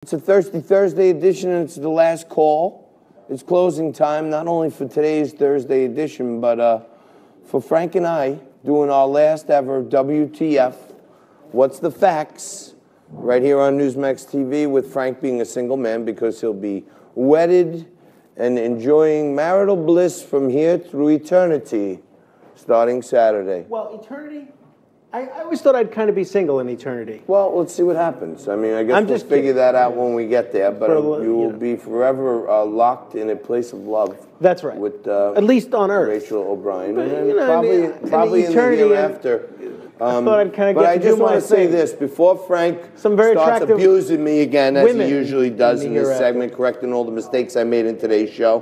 It's a Thirsty Thursday edition, and it's the last call. It's closing time, not only for today's Thursday edition, but for Frank and I doing our last ever WTF What's the Facts right here on Newsmax TV, with Frank being a single man because he'll be wedded and enjoying marital bliss from here through eternity starting Saturday. Well, eternity? I always thought I'd kind of be single in eternity. Well, let's see what happens. I mean, I guess we'll figure that out when we get there, but you will be forever locked in a place of love. That's right. With at least on Earth. Rachel O'Brien. But, and probably in the year after. I thought I'd kind of but I just want to say this before Frank starts abusing me again, as he usually does in this segment, correcting all the mistakes I made in today's show.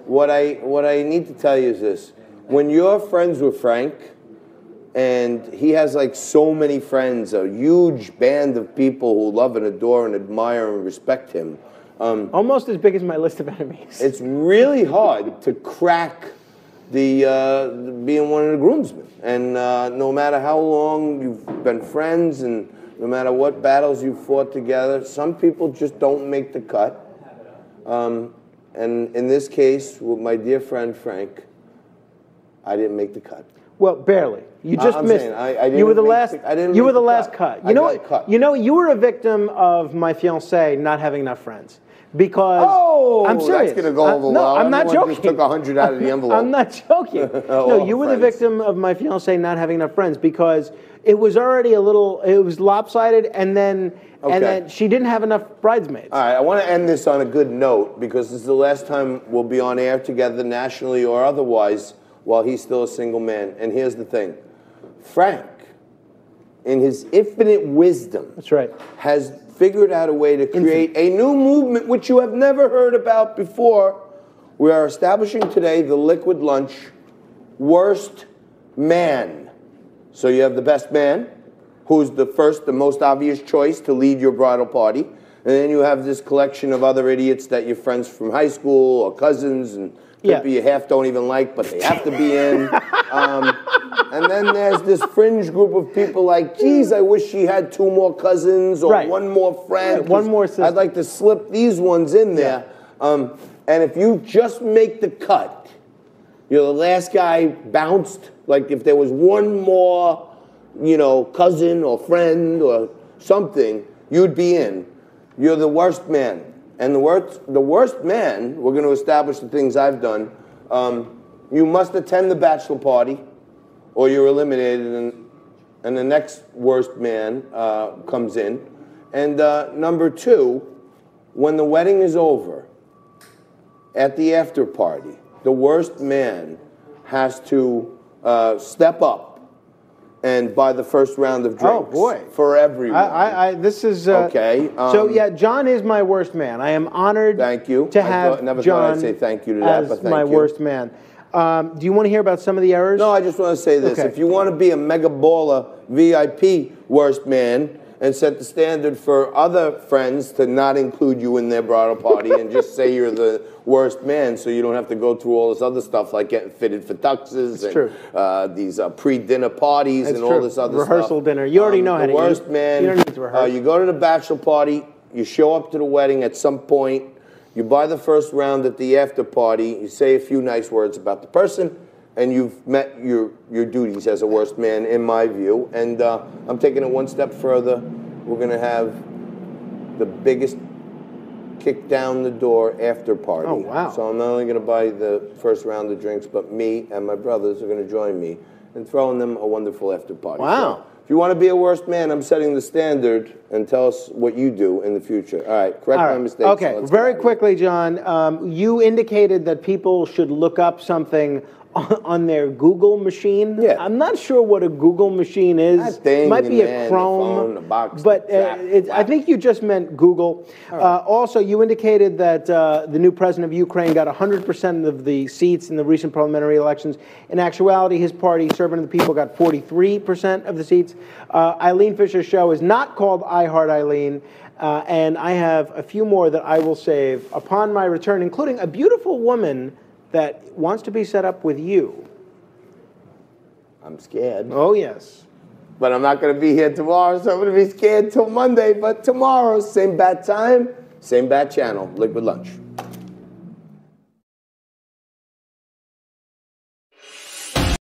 What I need to tell you is this: when you're friends with Frank, and he has like so many friends, a huge band of people who love and adore and admire and respect him. Almost as big as my list of enemies. It's really hard to crack the being one of the groomsmen. And no matter how long you've been friends and no matter what battles you've fought together, some people just don't make the cut. And in this case, with my dear friend Frank, I didn't make the cut. Well, barely. You just missed. You were the last. You were the last cut. You know, you were a victim of my fiancée not having enough friends. Because I'm serious. That's going to go over well. No, I'm not joking. Just took 100 out of the envelope. I'm not joking. No, you were the victim of my fiancée not having enough friends because it was already it was lopsided, and then she didn't have enough bridesmaids. All right, I want to end this on a good note because this is the last time we'll be on air together, nationally or otherwise, while he's still a single man. And here's the thing. Frank, in his infinite wisdom, that's right, has figured out a way to create a new movement which you have never heard about before. We are establishing today the Liquid Lunch Worst Man. So you have the best man, who's the most obvious choice to lead your bridal party. And then you have this collection of other idiots that you're friends from high school or cousins, and people you half don't even like, but they have to be in. And then there's this fringe group of people like, geez, I wish she had 2 more cousins or 1 more friend. One more sister. I'd like to slip these ones in there. And if you just make the cut, you're the last guy bounced. Like if there was 1 more, cousin or friend or something, you'd be in. You're the worst man. And the worst man, we're going to establish the things I've done. You must attend the bachelor party, or you're eliminated, and the next worst man comes in. And number 2, when the wedding is over, at the after party, the worst man has to step up and buy the first round of drinks. Oh, boy. For everyone. This is... okay. So, yeah, John is my worst man. I am honored to have never John thought I'd say thank you to that, but thank my worst man. Do you want to hear about some of the errors? No, I just want to say this. Okay. If you want to be a mega baller VIP worst man and set the standard for other friends to not include you in their bridal party and just say you're the worst man so you don't have to go through all this other stuff like getting fitted for tuxes and these pre-dinner parties and all this other stuff. Rehearsal dinner. You already know how to eat. The worst man. You don't need to rehearse. You go to the bachelor party, you show up to the wedding at some point, you buy the first round at the after party, you say a few nice words about the person, and you've met your duties as a worst man, in my view. And I'm taking it 1 step further. We're going to have the biggest kick down the door after party. Oh, wow. So I'm not only going to buy the first round of drinks, but me and my brothers are going to join me in throwing them a wonderful after party. Wow. So if you want to be a worst man, I'm setting the standard, and tell us what you do in the future. All right, correct my mistakes. Okay, very quickly, John, you indicated that people should look up something on their Google machine. Yeah. I'm not sure what a Google machine is. That thing, it might be a Chrome, the phone, the box, but I think you just meant Google. Also, you indicated that the new president of Ukraine got 100% of the seats in the recent parliamentary elections. In actuality, his party, Servant of the People, got 43% of the seats. Eileen Fisher's show is not called I Heart Eileen. And I have a few more that I will save upon my return, including a beautiful woman that wants to be set up with you. I'm scared. Oh, yes. But I'm not going to be here tomorrow, so I'm going to be scared till Monday. But tomorrow, same bat time, same bat channel, Liquid Lunch.